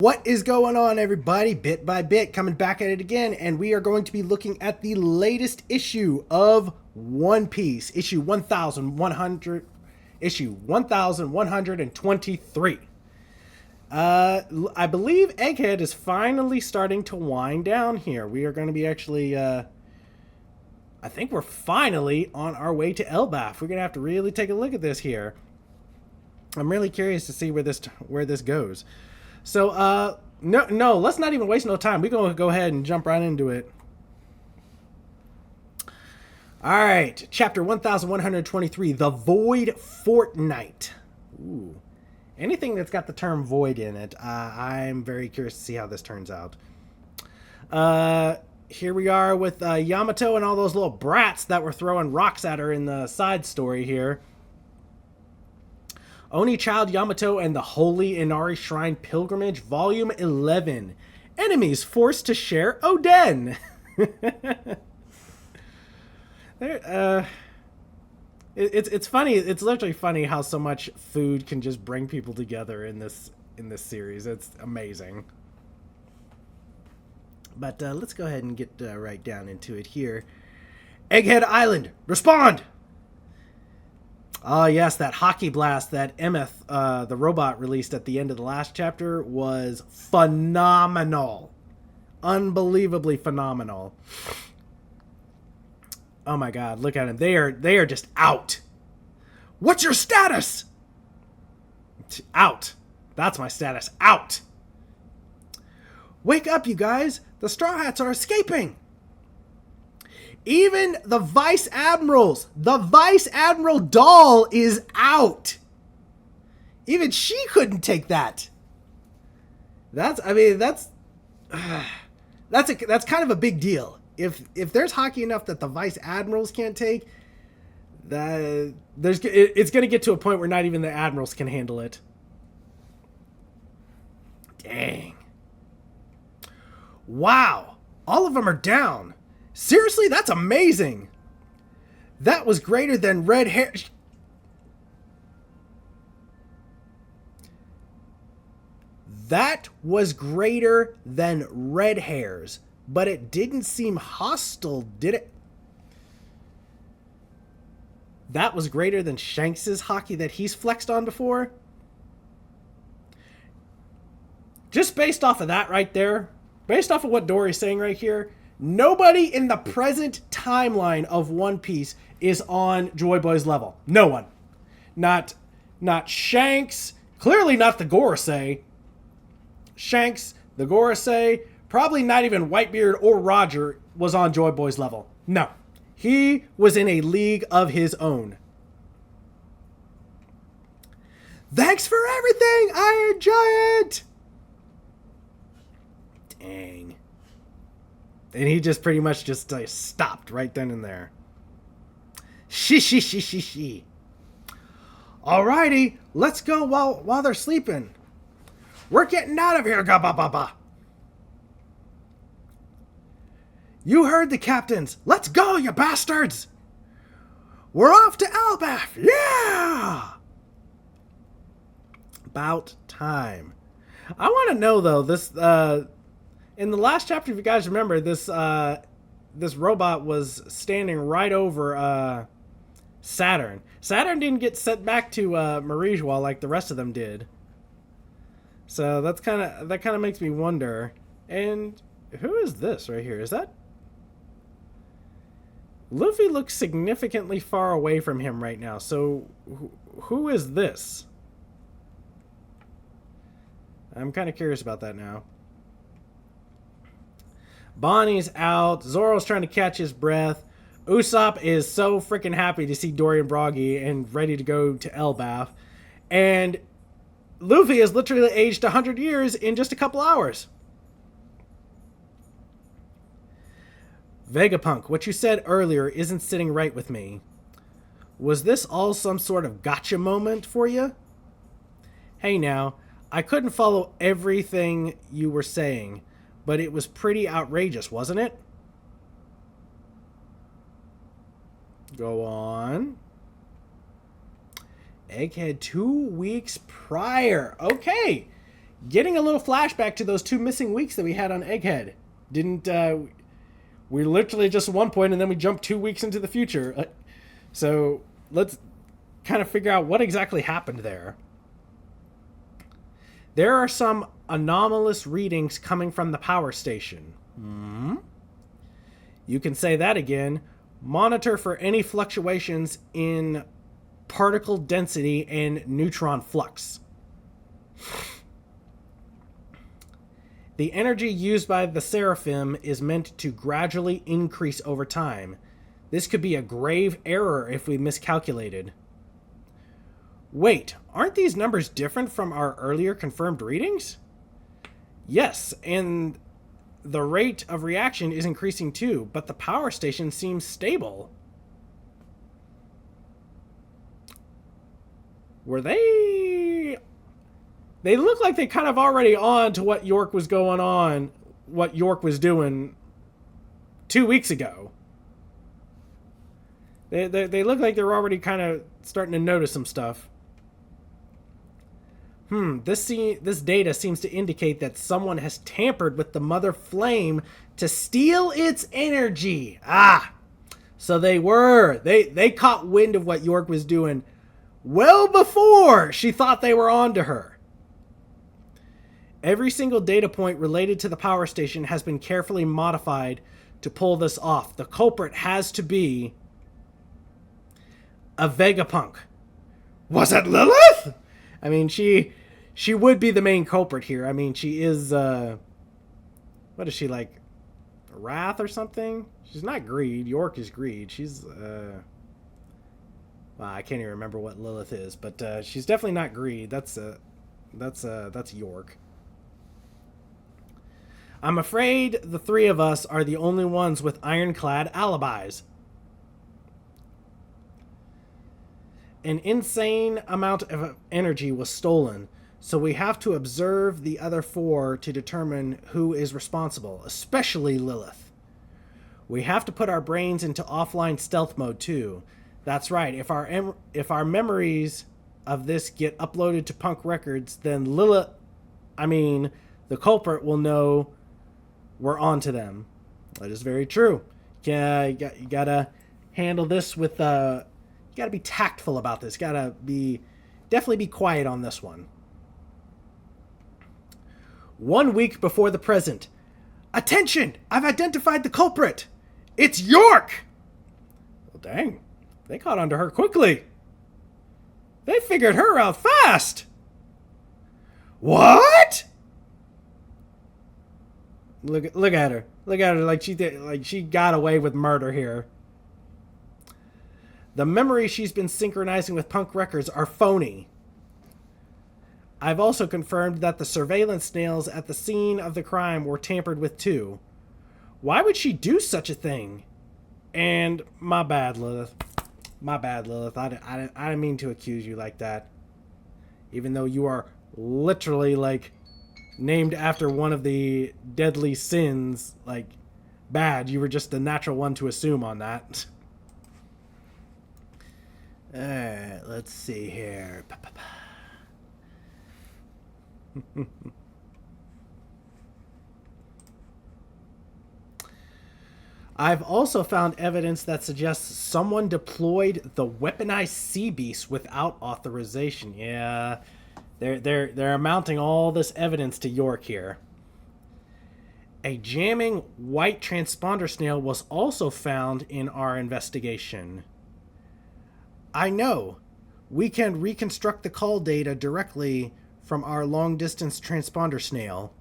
What is going on, everybody? Bit by bit, coming back at it again, and we are going to be looking at the latest issue of One Piece, issue 1123. I believe Egghead is finally starting to wind down here. We are going to be actually, I think we're finally on our way to Elbaf. We're going to have to really take a look at this here. I'm really curious to see where this goes. So, no, let's not even waste no time. We're going to go ahead and jump right into it. All right, chapter 1123, The Void Fortnight. Ooh. Anything that's got the term void in it, I'm very curious to see how this turns out. Here we are with Yamato and all those little brats that were throwing rocks at her in the side story here. Oni Child Yamato and the Holy Inari Shrine Pilgrimage, Volume 11. Enemies forced to share Oden. It's funny. It's literally funny how so much food can just bring people together in this series. It's amazing. But let's go ahead and get right down into it here. Egghead Island, respond! Oh, yes, that hockey blast that Emeth, the robot, released at the end of the last chapter was phenomenal. Unbelievably phenomenal. Oh, my God, look at them. They are just out. What's your status? Out. That's my status. Out. Wake up, you guys. The Straw Hats are escaping. Even the Vice Admirals, the Vice Admiral doll is out. Even she couldn't take that. That's kind of a big deal. If there's hockey enough that the Vice Admirals can't take, it's going to get to a point where not even the Admirals can handle it. Dang. Wow. All of them are down. Seriously, that's amazing. That was greater than red hair. That was greater than red hairs, but it didn't seem hostile, did it? That was greater than Shanks's hockey that he's flexed on before. Just based off of that right there, based off of what Dory's saying right here, nobody in the present timeline of One Piece is on Joy Boy's level. No one. Not Shanks. Clearly not the Gorosei. Shanks, the Gorosei, probably not even Whitebeard or Roger was on Joy Boy's level. No. He was in a league of his own. Thanks for everything, Iron Giant! Dang. And he just pretty much just stopped right then and there. She. Alrighty, let's go while they're sleeping. We're getting out of here, ga-ba-ba-ba. You heard the captains. Let's go, you bastards. We're off to Elbaf. Yeah! About time. I want to know, though, this... in the last chapter, if you guys remember, this robot was standing right over Saturn. Saturn didn't get sent back to Marijua like the rest of them did. So that kind of makes me wonder. And who is this right here? Is that Luffy? Looks significantly far away from him right now. So who is this? I'm kind of curious about that now. Bonnie's out. Zoro's trying to catch his breath. Usopp is so freaking happy to see Dory and Broggy and ready to go to Elbaf. And Luffy has literally aged 100 years in just a couple hours. Vegapunk, what you said earlier isn't sitting right with me. Was this all some sort of gotcha moment for you? Hey now, I couldn't follow everything you were saying, but it was pretty outrageous, wasn't it? Go on. Egghead 2 weeks prior. Okay. Getting a little flashback to those 2 missing weeks that we had on Egghead. Didn't, we literally just at one point and then we jumped 2 weeks into the future. So let's kind of figure out what exactly happened there. There are some anomalous readings coming from the power station. You can say that again. Monitor for any fluctuations in particle density and neutron flux. The energy used by the Seraphim is meant to gradually increase over time. This could be a grave error if we miscalculated. Wait, aren't these numbers different from our earlier confirmed readings? Yes, and the rate of reaction is increasing too, but the power station seems stable. Were they... They look like they kind of already on to what York was going on, what York was doing 2 weeks ago. They look like they're already kind of starting to notice some stuff. This data seems to indicate that someone has tampered with the mother flame to steal its energy. So they caught wind of what York was doing well before she thought they were on to her. Every single data point related to the power station has been carefully modified to pull this off. The culprit has to be a Vegapunk. Was it Lilith? I mean, she would be the main culprit here. I mean, she is, what is she, like, Wrath or something? She's not Greed. York is Greed. She's, well, I can't even remember what Lilith is, but she's definitely not Greed. That's York. I'm afraid the three of us are the only ones with ironclad alibis. An insane amount of energy was stolen, so we have to observe the other four to determine who is responsible, especially Lilith. We have to put our brains into offline stealth mode too. That's right, if our memories of this get uploaded to Punk Records, then the culprit will know we're on to them. That is very true. You gotta handle this with, you gotta be tactful about this. Definitely be quiet on this one. 1 week before the present. Attention! I've identified the culprit! It's York! Well, dang. They caught on to her quickly. They figured her out fast! What? Look at her. Look at her like she got away with murder here. The memories she's been synchronizing with Punk Records are phony. I've also confirmed that the surveillance snails at the scene of the crime were tampered with too. Why would she do such a thing? And my bad, Lilith. My bad, Lilith. I didn't mean to accuse you like that. Even though you are literally, like, named after one of the deadly sins, like, bad. You were just the natural one to assume on that. Alright, let's see here. I've also found evidence that suggests someone deployed the weaponized sea beast without authorization. Yeah, they're mounting all this evidence to York here. A jamming white transponder snail was also found in our investigation. I know. We can reconstruct the call data directly from our long-distance transponder snail.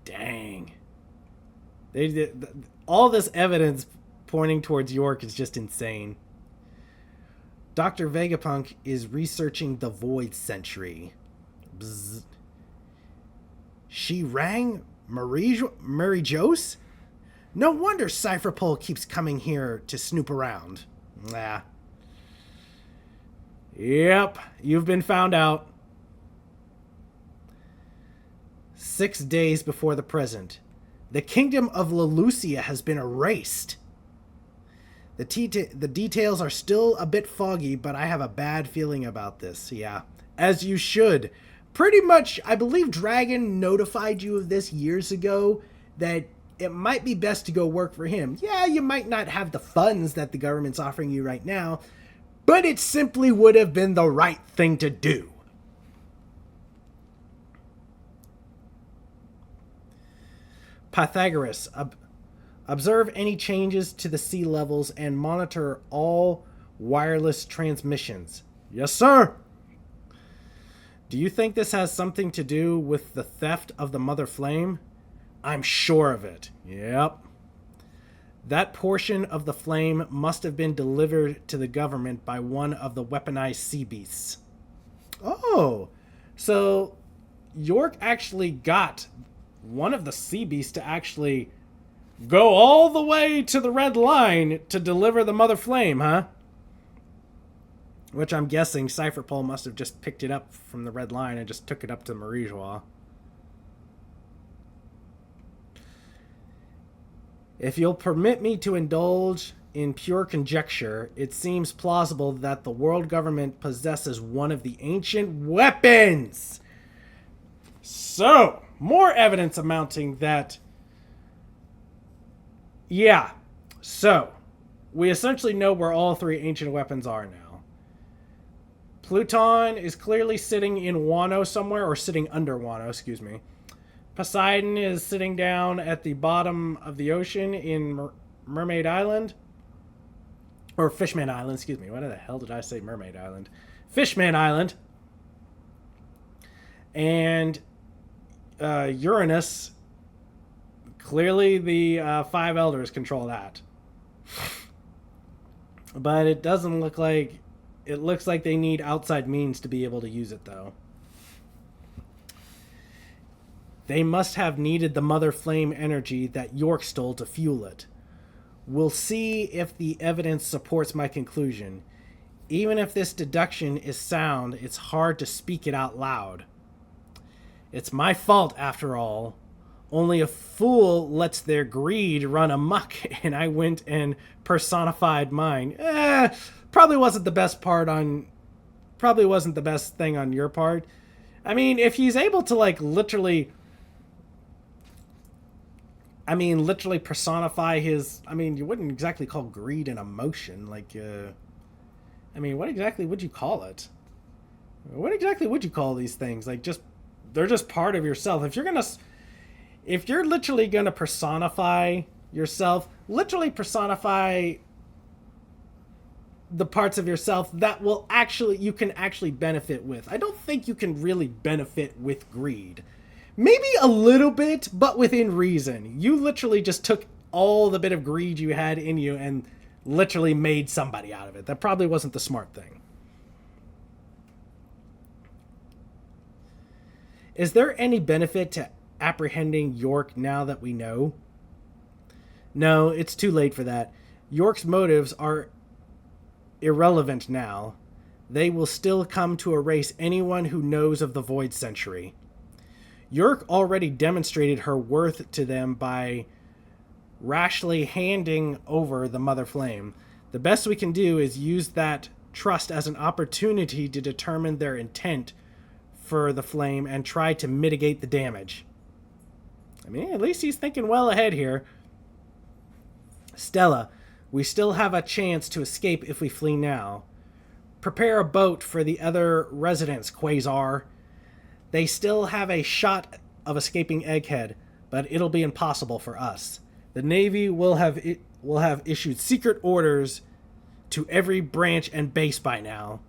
Dang. All this evidence pointing towards York is just insane. Dr. Vegapunk is researching the Void Century. Bzz. She rang Mary Jose? No wonder Cypherpole keeps coming here to snoop around. Nah. Yep, you've been found out. 6 days before the present. The kingdom of Lelucia has been erased. The details are still a bit foggy, but I have a bad feeling about this. Yeah, as you should. pretty much, I believe Dragon notified you of this years ago, that it might be best to go work for him. Yeah, you might not have the funds that the government's offering you right now, but it simply would have been the right thing to do. Pythagoras, observe any changes to the sea levels and monitor all wireless transmissions. Yes, sir. Do you think this has something to do with the theft of the Mother Flame? I'm sure of it. Yep. That portion of the flame must have been delivered to the government by one of the weaponized sea beasts. Oh, so York actually got one of the sea beasts to actually go all the way to the Red Line to deliver the Mother Flame, huh? Which I'm guessing Cypherpole must have just picked it up from the Red Line and just took it up to Marijois. If you'll permit me to indulge in pure conjecture, it seems plausible that the world government possesses one of the ancient weapons. So, more evidence amounting that... Yeah, so, we essentially know where all three ancient weapons are now. Pluton is clearly sitting in Wano somewhere, or sitting under Wano, excuse me. Poseidon is sitting down at the bottom of the ocean in Mermaid Island. Or Fishman Island, excuse me. Why the hell did I say Mermaid Island? Fishman Island. And Uranus, clearly the five elders control that. But it doesn't look like... It looks like they need outside means to be able to use it, though. They must have needed the Mother Flame energy that York stole to fuel it. We'll see if the evidence supports my conclusion. Even if this deduction is sound, it's hard to speak it out loud. It's my fault, after all. Only a fool lets their greed run amok, and I went and personified mine. Probably wasn't the best thing on your part. I mean, if he's able to, like, literally personify his... I mean, you wouldn't exactly call greed an emotion. Like, I mean, what exactly would you call it? What exactly would you call these things? Like, just... They're just part of yourself. If you're literally gonna personify yourself, literally personify the parts of yourself that will you can actually benefit with. I don't think you can really benefit with greed. Maybe a little bit, but within reason. You literally just took all the bit of greed you had in you and literally made somebody out of it. That probably wasn't the smart thing. Is there any benefit to apprehending York now that we know? No, it's too late for that. York's motives are irrelevant now. They will still come to erase anyone who knows of the Void Century. York already demonstrated her worth to them by rashly handing over the Mother Flame. The best we can do is use that trust as an opportunity to determine their intent for the flame and try to mitigate the damage. I mean, at least he's thinking well ahead here. Stella, we still have a chance to escape if we flee now. Prepare a boat for the other residents, Quasar. They still have a shot of escaping Egghead, but it'll be impossible for us. The Navy will have issued secret orders to every branch and base by now.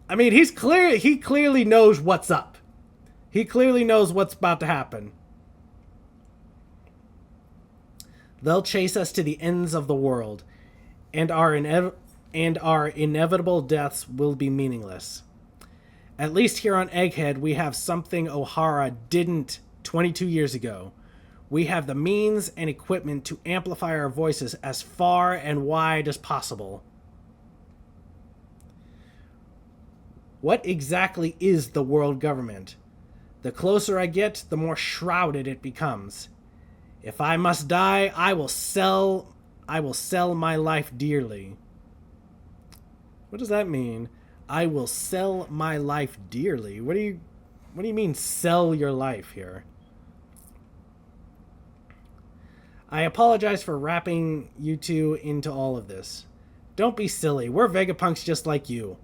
I mean, he clearly knows what's up. He clearly knows what's about to happen. They'll chase us to the ends of the world, and our inevitable deaths will be meaningless. At least here on Egghead, we have something O'Hara didn't 22 years ago. We have the means and equipment to amplify our voices as far and wide as possible. What exactly is the world government? The closer I get, the more shrouded it becomes. If I must die, I will sell my life dearly. What does that mean? I will sell my life dearly. What do you mean sell your life here? I apologize for wrapping you two into all of this. Don't be silly. We're Vegapunks just like you.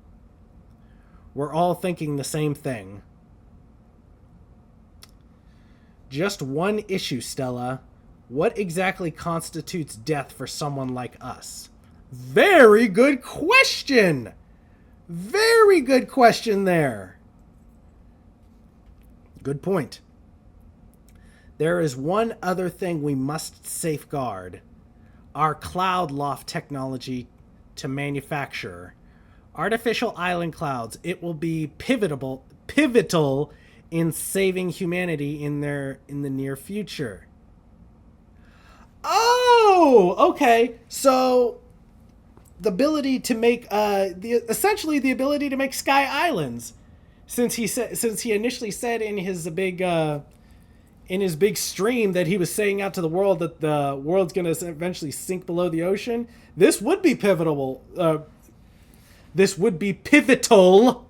We're all thinking the same thing. Just one issue, Stella. What exactly constitutes death for someone like us? Very good question! Very good question there. Good point. There is one other thing we must safeguard. Our cloud loft technology to manufacture. Artificial island clouds. It will be pivotal in saving humanity in the near future. Oh, okay. So the ability to make essentially the ability to make sky islands, since he initially said in his big stream that he was saying out to the world that the world's going to eventually sink below the ocean. This would be pivotal. This would be pivotal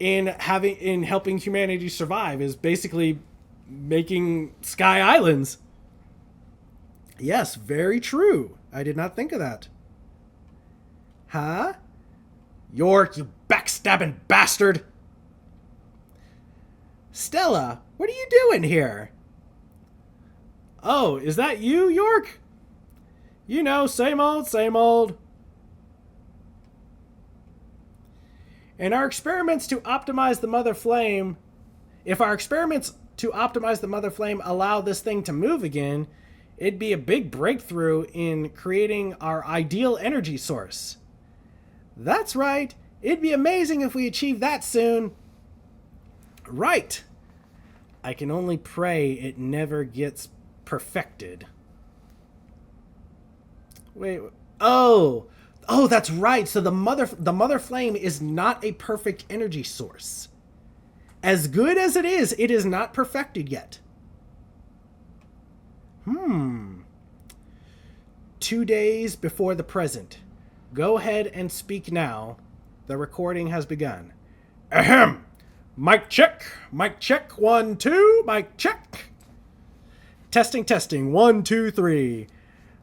in helping humanity survive. Is basically making sky islands. Yes, very true. I did not think of that. Huh? York, you backstabbing bastard! Stella, what are you doing here? Oh, is that you, York? You know, same old, same old. In our experiments to optimize the Mother Flame, if our experiments to optimize the Mother Flame allow this thing to move again, it'd be a big breakthrough in creating our ideal energy source. That's right. It'd be amazing if we achieve that soon. Right. I can only pray it never gets perfected. Wait. Oh, that's right. So the mother flame is not a perfect energy source. As good as it is not perfected yet. 2 days before the present. Go ahead and speak now. The recording has begun. Ahem. Mic check. Mic check. 1, 2. Mic check. Testing. 1, 2, 3.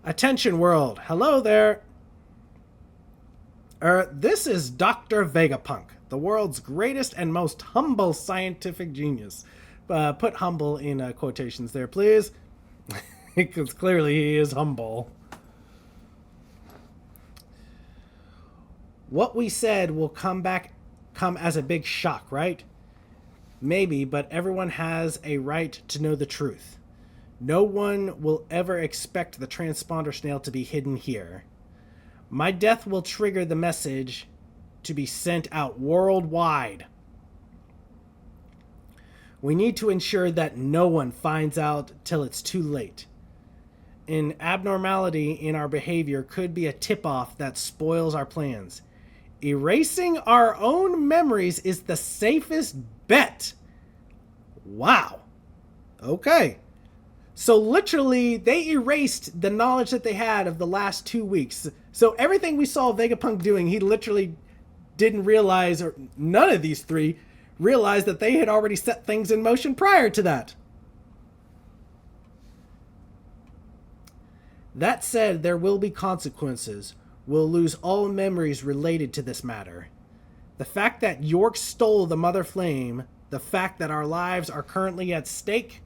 Attention world. Hello there. This is Dr. Vegapunk, the world's greatest and most humble scientific genius. Put humble in quotations there, please. Because clearly he is humble. What we said will come as a big shock, right? Maybe, but everyone has a right to know the truth. No one will ever expect the transponder snail to be hidden here. My death will trigger the message to be sent out worldwide. We need to ensure that no one finds out till it's too late. An abnormality in our behavior could be a tip-off that spoils our plans. Erasing our own memories is the safest bet. Wow. Okay. So literally, they erased the knowledge that they had of the last 2 weeks. So everything we saw Vegapunk doing, he literally didn't realize, or none of these three realized that they had already set things in motion prior to that. That said, there will be consequences. We'll lose all memories related to this matter. The fact that York stole the Mother Flame, the fact that our lives are currently at stake,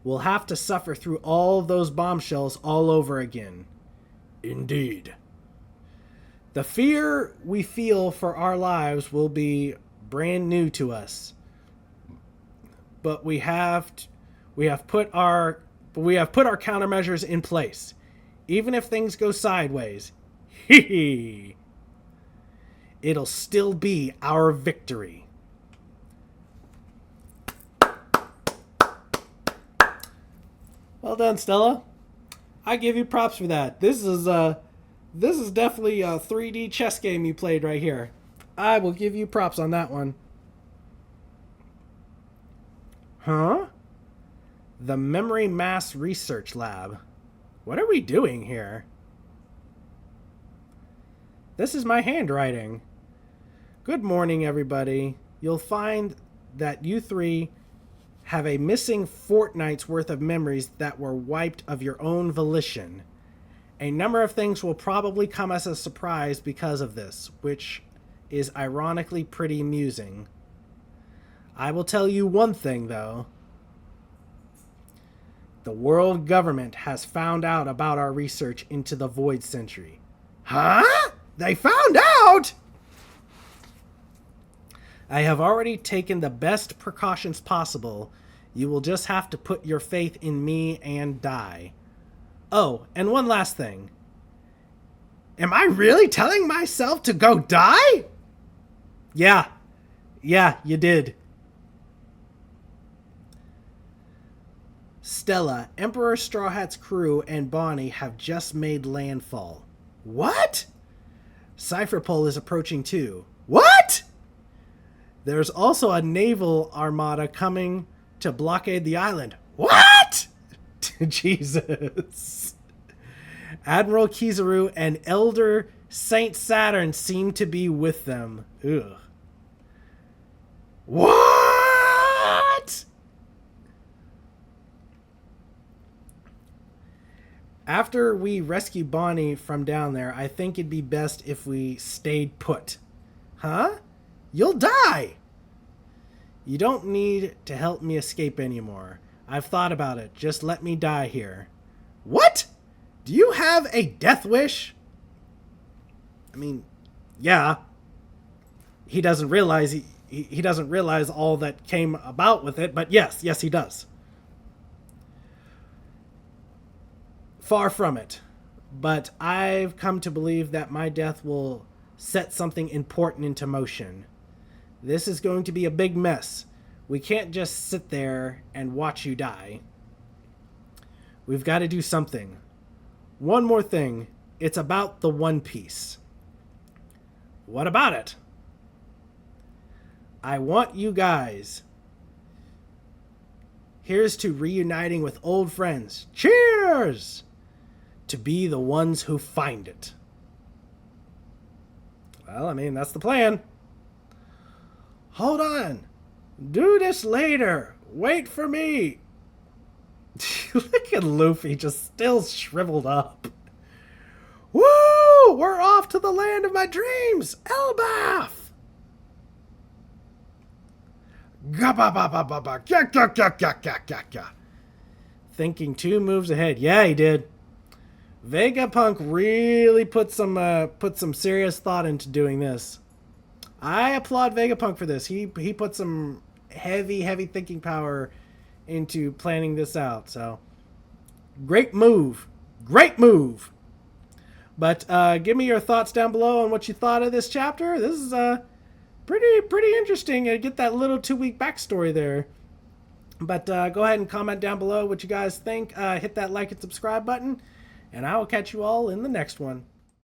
we'll have to suffer through all of those bombshells all over again. Indeed. The fear we feel for our lives will be brand new to us. But we have put our countermeasures in place. Even if things go sideways, it'll still be our victory. Well done, Stella. I give you props for that. This is definitely a 3D chess game you played right here. I will give you props on that one. Huh? The Memory Mass Research Lab. What are we doing here? This is my handwriting. Good morning, everybody. You'll find that you three have a missing fortnight's worth of memories that were wiped of your own volition. A number of things will probably come as a surprise because of this, which is ironically pretty amusing. I will tell you one thing, though. The world government has found out about our research into the Void Century. Huh? They found out? I have already taken the best precautions possible. You will just have to put your faith in me and die. Oh, and one last thing. Am I really telling myself to go die? Yeah, you did. Stella, Emperor Straw Hat's crew, and Bonnie have just made landfall. What? Cypherpole is approaching too. What? There's also a naval armada coming to blockade the island. What? Jesus. Admiral Kizaru and Elder Saint Saturn seem to be with them. Ugh. What? After we rescue Bonnie from down there, I think it'd be best if we stayed put. Huh? You'll die! You don't need to help me escape anymore. I've thought about it. Just let me die here. What? Do you have a death wish? I mean, yeah. He doesn't realize he doesn't realize all that came about with it, but yes, he does. Far from it. But I've come to believe that my death will set something important into motion. This is going to be a big mess. We can't just sit there and watch you die. We've got to do something. One more thing. It's about the One Piece. What about it? I want you guys. Here's to reuniting with old friends. Cheers! To be the ones who find it. Well, I mean, that's the plan. Hold on. Do this later. Wait for me. Look at Luffy just still shriveled up. Woo! We're off to the land of my dreams. Elbaf! Thinking 2 moves ahead. Yeah, he did. Vegapunk really put some serious thought into doing this. I applaud Vegapunk for this. He put some heavy thinking power into planning this out. So, great move. But give me your thoughts down below on what you thought of this chapter. This is pretty interesting. Get that little 2-week backstory there. But go ahead and comment down below what you guys think. Hit that like and subscribe button. And I will catch you all in the next one.